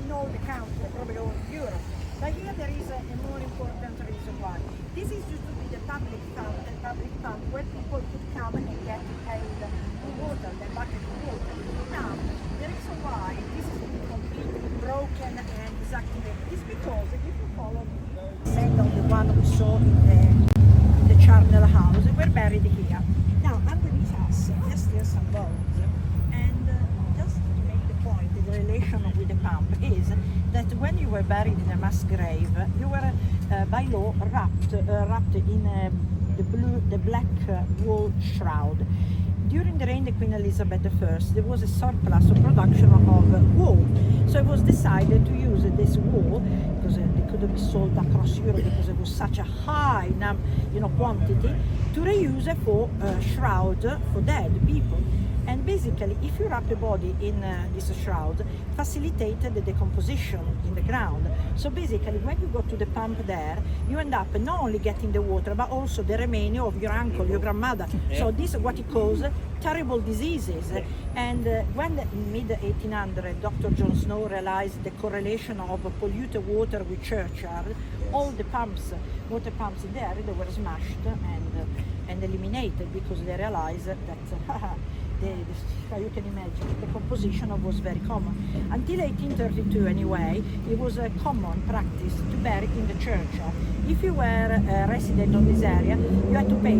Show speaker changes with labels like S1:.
S1: in all the countries, probably all Europe. But here there is a more important reason why. This is used to be the public pump where people could come and get the water, the bucket of water. Now, the reason why this is completely broken and disactivated is because if you follow the sand of the one we saw in the charnel house, we're buried here. Now, underneath us, there's still some bones. And just to make the point, the relation with the pump is that when you were buried in a mass grave, you were by law wrapped in the black wool shroud. During the reign of Queen Elizabeth I, there was a surplus of production of wool. So it was decided to use this wool, because they couldn't be sold across Europe because it was such a high quantity, to reuse it for shroud for dead people. And basically, if you wrap the body in this shroud, facilitated the decomposition in the ground. So basically, when you go to the pump there, you end up not only getting the water, but also the remaining of your uncle, your grandmother. So this is what he calls terrible diseases. And when in mid-1800, Dr. John Snow realized the correlation of polluted water with churchyard, all the water pumps there, they were smashed and eliminated, because they realized that you can imagine, the composition was very common. Until 1832 anyway, it was a common practice to bury in the churchyard. If you were a resident of this area, you had to pay